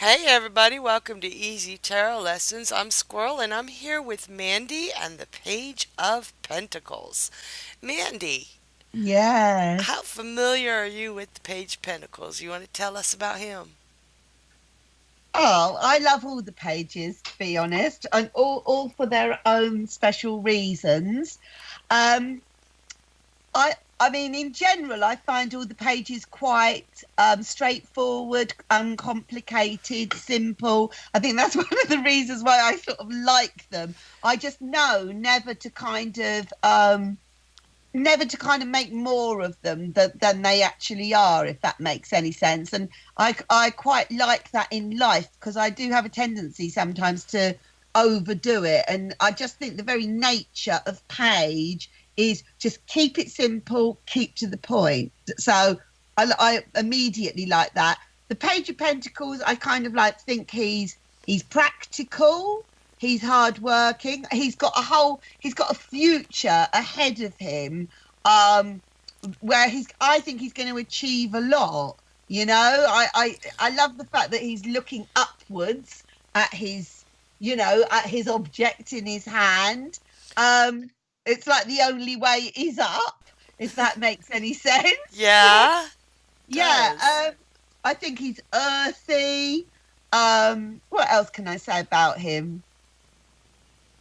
Hey everybody, welcome to Easy Tarot Lessons. I'm Squirrel and I'm here with Mandy and the Page of Pentacles. Mandy, how Yes. familiar are you with the Page of Pentacles? You want to tell us about him? Oh, I love all the pages, to be honest, and all for their own special reasons. Um, I mean, in general, I find all the pages quite straightforward, uncomplicated, simple. I think that's one of the reasons why I sort of like them. I just know never to kind of make more of them than they actually are, if that makes any sense. And I quite like that in life because I do have a tendency sometimes to overdo it. And I just think the very nature of Page is just keep it simple, keep to the point. So I immediately like that. The Page of Pentacles, I kind of like think he's practical. He's hardworking. He's got a future ahead of him, um, where I think he's going to achieve a lot. I love the fact that he's looking upwards at at his object in his hand. Um, it's like the only way is up, if that makes any sense. Yeah, Yeah, does. I think he's earthy. What else can I say about him?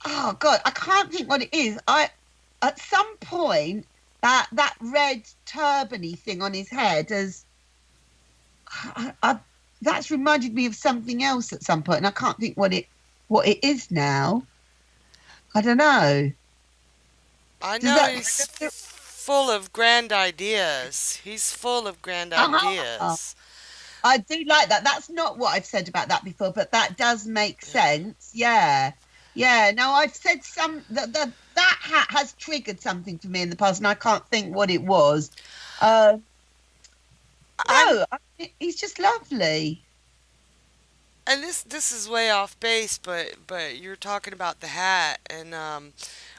Oh God, I can't think what it is. I At some point that red turbany thing on his head has I, that's reminded me of something else at some point, and I can't think what it is now. I don't know. I Does know that? he's full of grand ideas. He's full of grand Ah, ideas. I do like that. That's not what I've said about that before, but that does make Yeah. sense. Yeah. Yeah. No, I've said that hat has triggered something for me in the past, and I can't think what it was. Uh, I'm no, he's just lovely. and this is way off base, but you're talking about the hat, and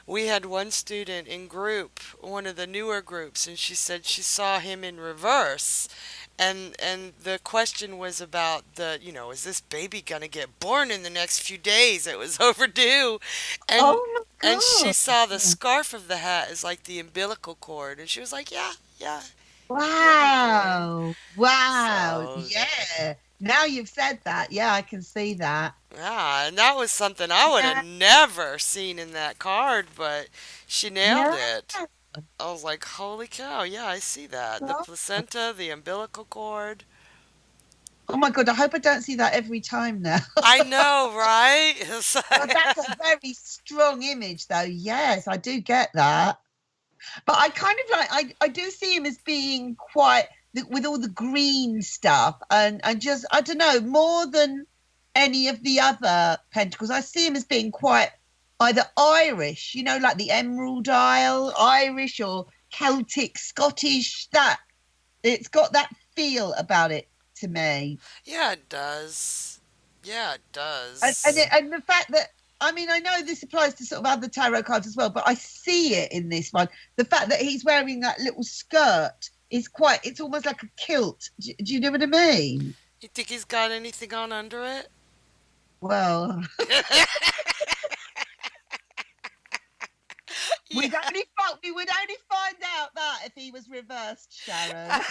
we had one student in group, one of the newer groups, and she said she saw him in reverse, and the question was about is this baby gonna get born in the next few days? It was overdue, and Oh and she my saw the God. scarf of the hat as like the umbilical cord, and she was like, yeah, yeah, he'll be born. Wow. Wow. So Yeah. Now you've said that. Yeah, I can see that. yeah, and that was something I would have Yeah. never seen in that card, but she nailed Yeah. it. I was like, holy cow, yeah, I see that. The God. placenta, the umbilical cord. Oh my God. I hope I don't see that every time now. I know, right? It's Well, that's a very strong image, though. Yes, I do get that. But I kind of I do see him as being quite with all the green stuff and just I don't know more than any of the other pentacles. I see him as being quite either Irish, like the Emerald Isle, Irish or Celtic, Scottish. That it's got that feel about it to me. yeah, it does. Yeah, it And does. the fact that I mean, I know this applies to sort of other tarot cards as well, but I see it in this one. The fact that he's wearing that little skirt is it's almost like a kilt. Do you know what I mean? You think he's got anything on under it? Well, Yeah. we would only find out that if he was reversed, Sharon.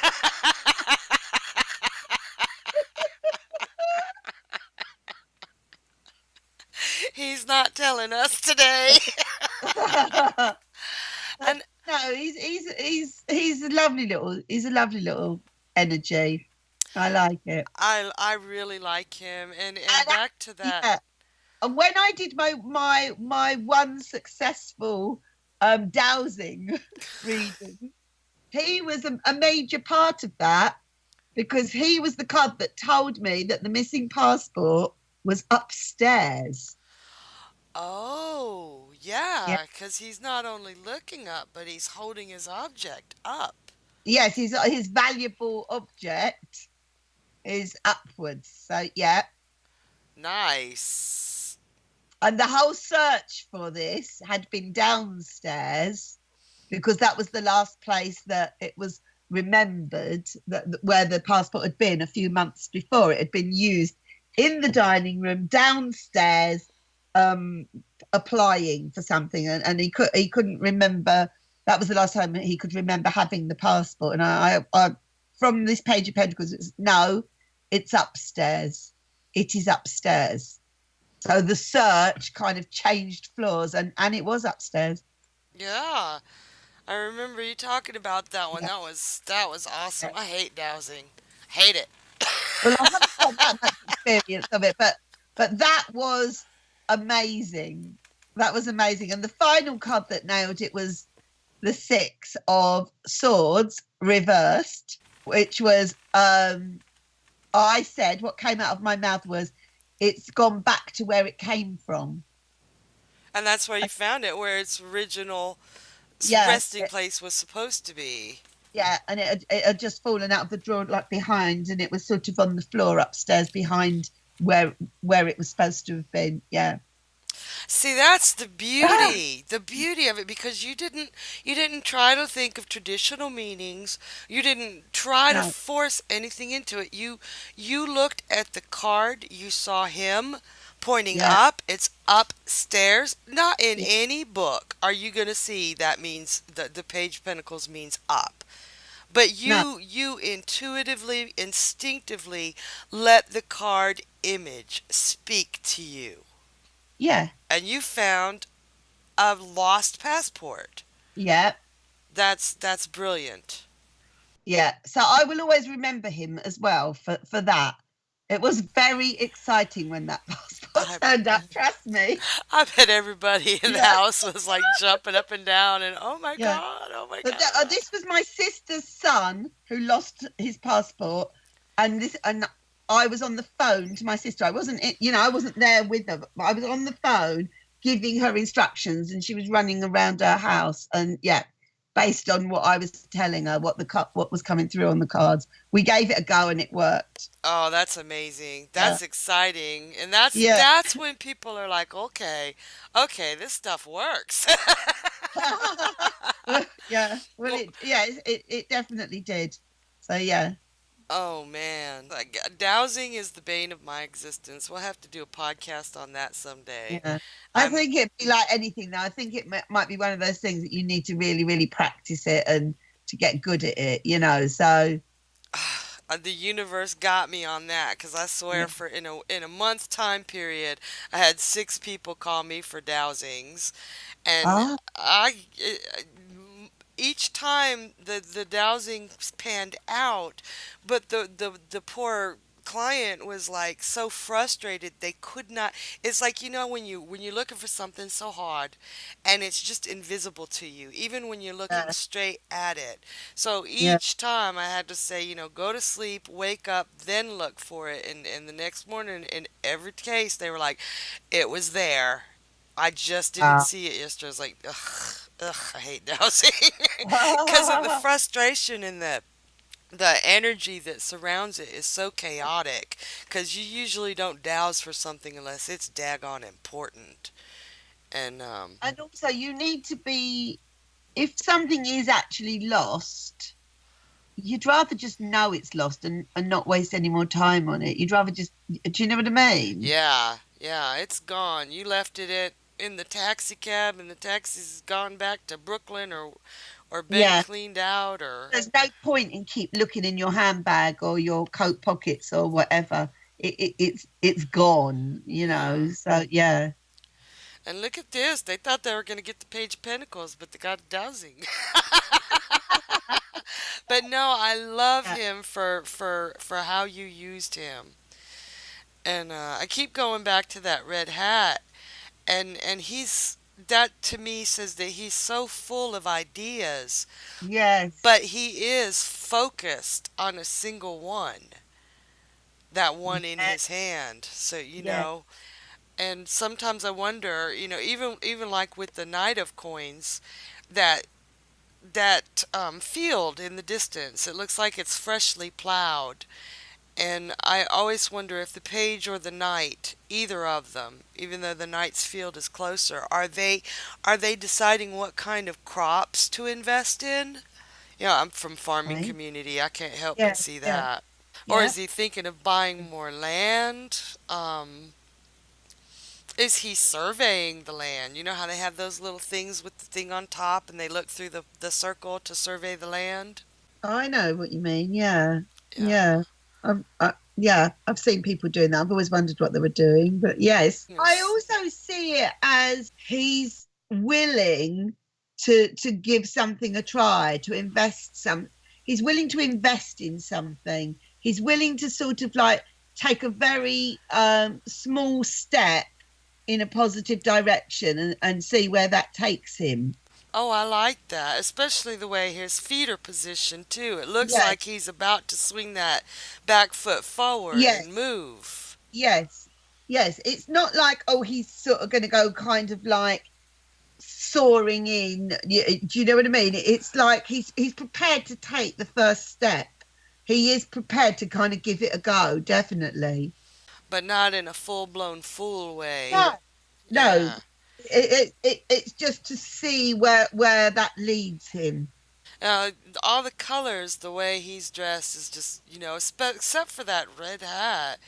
He's not telling us today. And No, he's a lovely little energy. I like it. I really like him. And And back to that. yeah, and when I did my one successful dowsing reading, he was a major part of that because he was the card that told me that the missing passport was upstairs. Oh, Yeah. yeah, because he's not only looking up, but he's holding his object up. Yes, his valuable object is upwards. So yeah. Nice. And the whole search for this had been downstairs because that was the last place that it was remembered that where the passport had been a few months before. It had been used in the dining room, downstairs, um, applying for something, and he couldn't remember. That was the last time he could remember having the passport. And I from this page of Pentacles, it's no, it's upstairs. It is upstairs. So the search kind of changed floors, and it was upstairs. Yeah, I remember you talking about that one. Yeah, That was awesome. yeah. I hate dowsing. Hate it. Well, I haven't got that much experience of it, but that was amazing. That was amazing. And the final card that nailed it was the Six of Swords reversed, which was I said what came out of my mouth was it's gone back to where it came from. And that's where you found it, where its original Yeah, resting place was supposed to be. yeah, and it had just fallen out of the drawer like behind, and it was sort of on the floor upstairs behind where it was supposed to have been. Yeah. See, that's the Ah, beauty. The beauty of it because you didn't try to think of traditional meanings. You didn't try to no, force anything into it. You looked at the card, you saw him pointing yeah, up. It's upstairs. Not in yeah, any book are you going to see that means the page of pentacles means up. But no, you intuitively, instinctively let the card image speak to you. yeah, And you found a lost passport. yeah, That's brilliant. yeah. So I will always remember him as well for that. It was very exciting when that passport I turned up. Trust me. I bet everybody in the Yeah, house was like jumping up and down and oh my yeah. god, oh my But god. this was my sister's son who lost his passport, and I was on the phone to my sister. I wasn't, I wasn't there with her, but I was on the phone giving her instructions, and she was running around her house. And yeah, based on what I was telling her, what was coming through on the cards, we gave it a go, and it worked. Oh, that's amazing. Yeah, That's exciting. And that's yeah, that's when people are like, "Okay, okay, this stuff works." yeah. Well, Well, it definitely did. So yeah. oh man, like dowsing is the bane of my existence. We'll have to do a podcast on that someday. Yeah. I I'm think it'd be like anything though. I think it might be one of those things that you need to really, really practice it and to get good at it. So, the universe got me on that because I yeah. swear for in a month time period, I had 6 people call me for dowsings, and Ah, each time the dowsing panned out, but the poor client was like so frustrated they could not. It's like when you're looking for something so hard and it's just invisible to you even when you're looking yeah, straight at it. So yeah. each time I had to say, go to sleep, wake up, then look for it. And the next morning, in every case, they were like, it was there. I just didn't Ah. see it yesterday. I was like, ugh, ugh, I hate dowsing because of the frustration and the energy that surrounds it is so chaotic. Because you usually don't douse for something unless it's daggone important. And And also, you need to be, if something is actually lost, you'd rather just know it's lost and not waste any more time on it. You'd rather just, do you know what I mean? yeah, yeah, it's gone. You left it in the taxi cab, and the taxi's gone back to Brooklyn, or been Yeah. cleaned out, or There's no point in keep looking in your handbag or your coat pockets or whatever. It's gone. yeah. So yeah, And look at this. They thought they were going to get the Page of Pentacles, but they got dowsing. But no, I love yeah, him for how you used him. And I keep going back to that red hat, and he's that to me says that he's so full of ideas, but yes, he is focused on a single one, that one in yeah, his hand. So yeah, and sometimes I wonder, even like with the Knight of Coins, that field in the distance, it looks like it's freshly plowed. And I always wonder if the page or the knight, either of them, even though the knight's field is closer, are they deciding what kind of crops to invest in? I'm from farming right, community. I can't help but yeah, see yeah, that. Or yeah. is he thinking of buying more land? Um, is he surveying the land? You know how they have those little things with the thing on top and they look through the circle to survey the land? I know what you mean. Yeah, Yeah. yeah. Yeah, I've seen people doing that. I've always wondered what they were doing, but yes, I Yes. also see it as he's willing to give something a try, to invest some. He's willing to invest in something. He's willing to sort of like take a very small step in a positive direction and see where that takes him. Oh, I like that, especially the way his feet are positioned too. It looks like Yes, he's about to swing that back foot forward and yes. move. Yes, yes. It's not like, oh, he's sort of going to go kind of like soaring in. Do you know what I mean? It's like he's prepared to take the first step. He is prepared to kind of give it a go, definitely. But not in a full-blown fool way. No, no. Yeah. It's just to see where that leads him. Uh, all the colors, the way he's dressed is just, except for that red hat.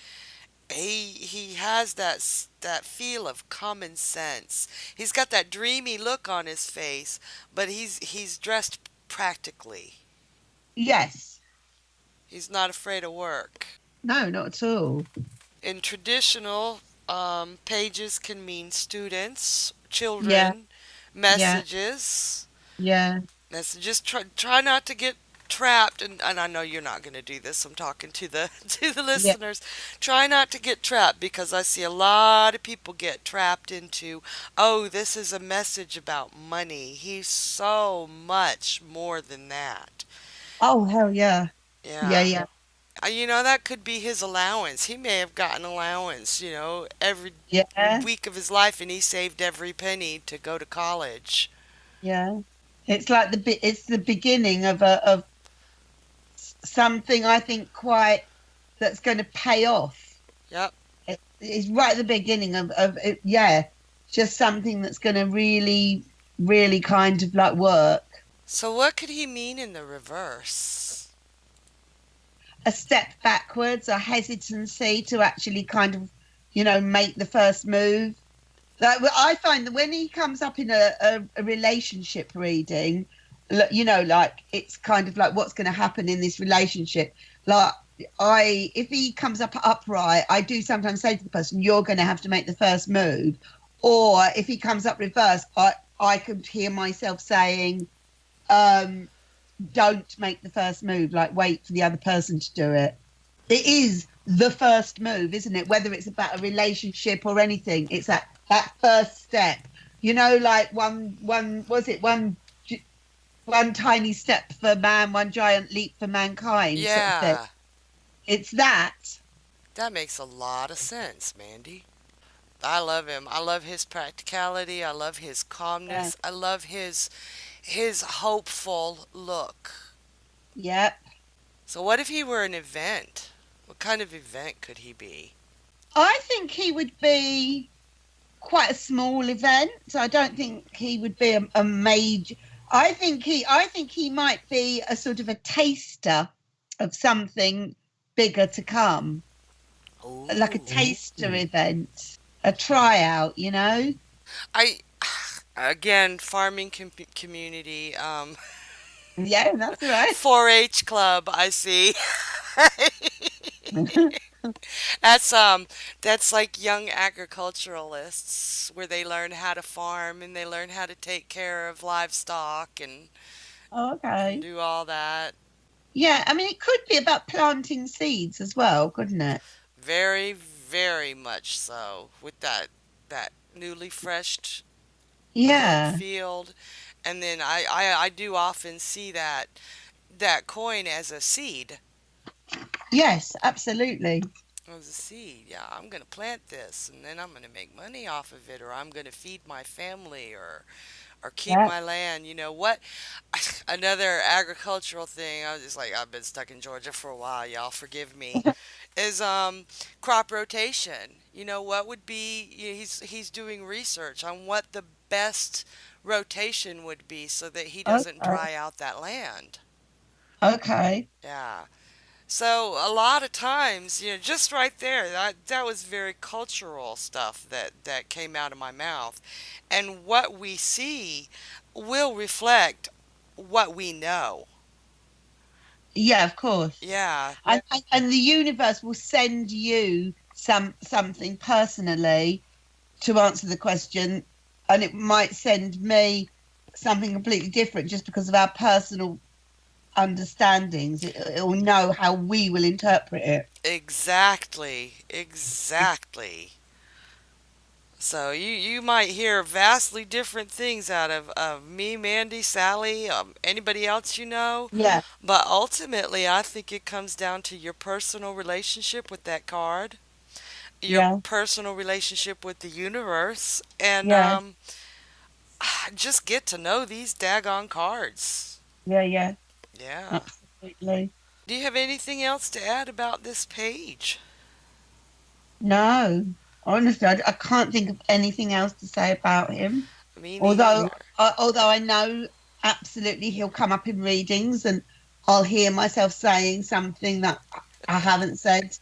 He has that feel of common sense. He's got that dreamy look on his face, but he's dressed practically. Yes. He's not afraid of work. No, not at all. In traditional, pages can mean students, Yeah, children, yeah, messages. yeah, Messages. Try not to get trapped, and I know you're not going to do this. I'm talking to the to the yeah. listeners. Try not to get trapped because I see a lot of people get trapped into, oh, this is a message about money. He's so much more than that. Oh, hell yeah. Yeah, Yeah. yeah, That could be his allowance. He may have gotten allowance, every yeah, week of his life, and he saved every penny to go to college. yeah. It's like it's the beginning of something I think quite that's going to pay off. Yep. It's right at the beginning of it, yeah, just something that's going to really, really kind of like work. So what could he mean in the reverse? A step backwards, a hesitancy to actually kind of, make the first move. Like I find that when he comes up in a relationship reading, like it's kind of like what's going to happen in this relationship. Like if he comes up upright, I do sometimes say to the person, "You're going to have to make the first move," or if he comes up reverse, I could hear myself saying, um, "Don't make the first move. Like wait for the other person to do it." It is the first move, isn't it? Whether it's about a relationship or anything, it's that first step. Like one was it one tiny step for man, one giant leap for mankind, sort of thing. Yeah, It's that. that makes a lot of sense, Mandy. I love him. I love his practicality. I love his Yeah. calmness. I love his hopeful look. Yep. So what if he were an event? What kind of event could he be? I think he would be quite a small event. So I don't think he would be a major. I think he might be a sort of a taster of something bigger to come, like a Ooh. taster event, a tryout. I again farming community Yeah, that's right. 4-H club I see. That's like young agriculturalists where they learn how to farm and they learn how to take care of livestock and Okay. do all that. Yeah, I mean, it could be about planting seeds as well, couldn't it? Very, very much so with that newly freshed grown Yeah. field. And then I do often see that coin as a seed. Yes, absolutely. As a seed. Yeah, I'm gonna plant this and then I'm gonna make money off of it, or I'm gonna feed my family, or keep Yeah. my land. You know what? Another agricultural thing. I was just like, I've been stuck in Georgia for a while. Y'all forgive me. Is crop rotation. What would be? He's doing research on what the best rotation would be so that he doesn't Okay. dry out that land. Okay. Yeah. So a lot of times, just right there, that was very cultural stuff that came out of my mouth. And what we see will reflect what we know. Yeah, of course. Yeah. And the universe will send you something personally to answer the question, and it might send me something completely different just because of our personal understandings. It will know how we will interpret it. Exactly. Exactly. So you might hear vastly different things out of me, Mandy, Sally, anybody else you know. Yeah, But ultimately, I think it comes down to your personal relationship with that card, your yeah, personal relationship with the universe, and yeah, just get to know these daggone cards. yeah, Yeah. absolutely. Do you have anything else to add about this page? No, honestly, I can't think of anything else to say about him. Me Although, neither. although I know absolutely he'll come up in readings, and I'll hear myself saying something that I haven't said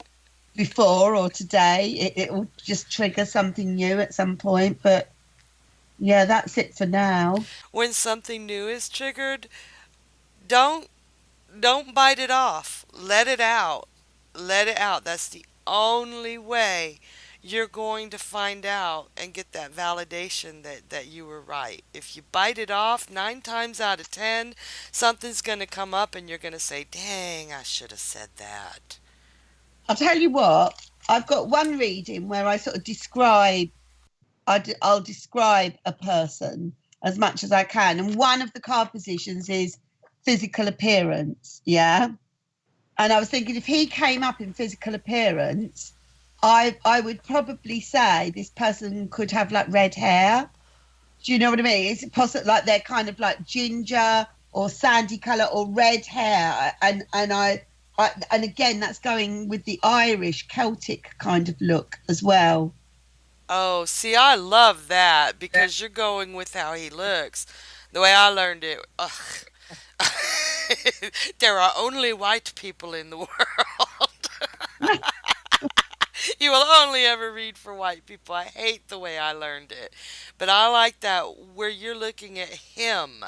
before or today. It will just trigger something new at some point. But yeah, that's it for now. When something new is triggered, don't don't bite it off. Let it out. Let it out. That's the only way you're going to find out and get that validation that you were right. If you bite it off, 9 times out of 10, something's going to come up and you're going to say, dang, I should have said that. I'll tell you what. I've got one reading where I sort of describe. I'll describe a person as much as I can, and one of the card positions is physical appearance. Yeah. And I was thinking if he came up in physical appearance, I would probably say this person could have like red hair. Do you know what I mean? Is it possible like they're kind of like ginger or sandy color or red hair? And again, that's going with the Irish Celtic kind of look as well. Oh, see, I love that because you're going with how he looks. The way I learned it, ugh. There are only white people in the world. You will only ever read for white people. I hate the way I learned it. But I like that where you're looking at him,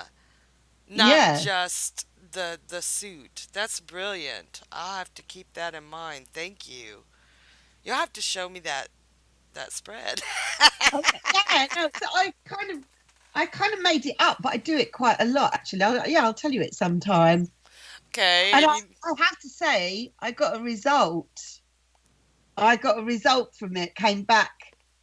not Yeah. just the suit. That's brilliant. I'll have to keep that in mind. Thank you. You'll have to show me that spread. Okay. Yeah. No. So I kind of made it up, but I do it quite a lot actually. Yeah, I'll tell you it sometime. Okay, And and you I have to say, I got a result. I got a result from it, came back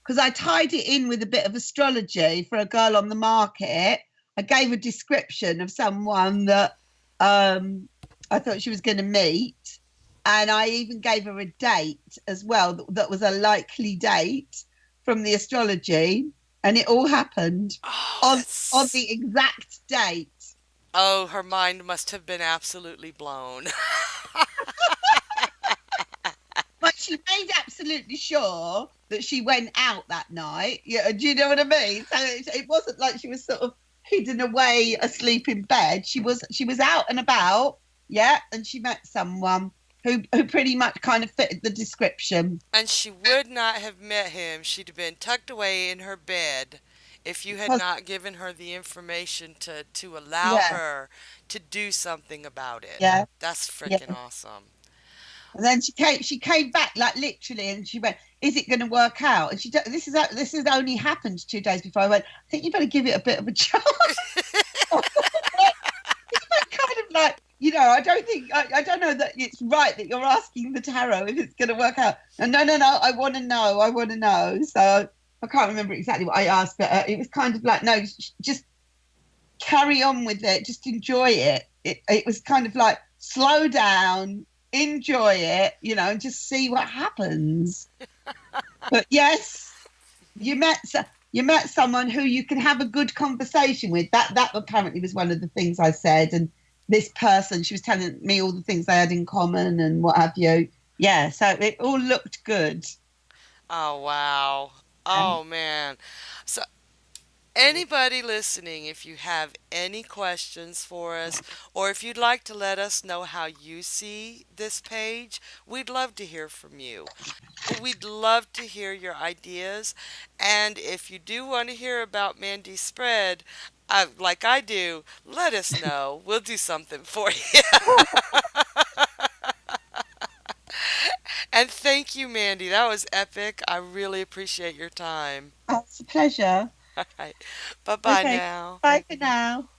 because I tied it in with a bit of astrology for a girl on the market. I gave a description of someone that um, I thought she was going to meet. And I even gave her a date as well that was a likely date from the astrology. And it all happened oh, on that's the exact date. oh, her mind must have been absolutely blown. But she made absolutely sure that she went out that night. Yeah, do you know what I mean? So it wasn't like she was sort of hidden away asleep in bed. She was out and about, yeah, and she met someone who pretty much kind of fitted the description. And she would not have met him. She'd have been tucked away in her bed if you had Because not given her the information to allow yeah, her to do something about it. yeah, That's yeah. freaking awesome. And then she came back like literally, and she went, "Is it going to work out?" And this has only happened 2 days before. I went, "I think you better give it a bit of a chance." Kind of like, I don't think I don't know that it's right that you're asking the tarot if it's going to work out. And no, I want to know. I want to know. So I can't remember exactly what I asked, but it was kind of like, no, just carry on with it. Just enjoy it. It was kind of like slow down, enjoy it, and just see what happens. But yes, you met someone who you can have a good conversation with. That apparently was one of the things I said. And this person, she was telling me all the things they had in common and what have you. Yeah, so it all looked good. Oh wow. Um, Oh man. So Anybody listening, if you have any questions for us, or if you'd like to let us know how you see this page, we'd love to hear from you. We'd love to hear your ideas. And if you do want to hear about Mandy's spread, like I do, let us know. We'll do something for you. And thank you, Mandy. That was epic. I really appreciate your time. That's a pleasure. All right. Bye bye Okay, now. bye for now.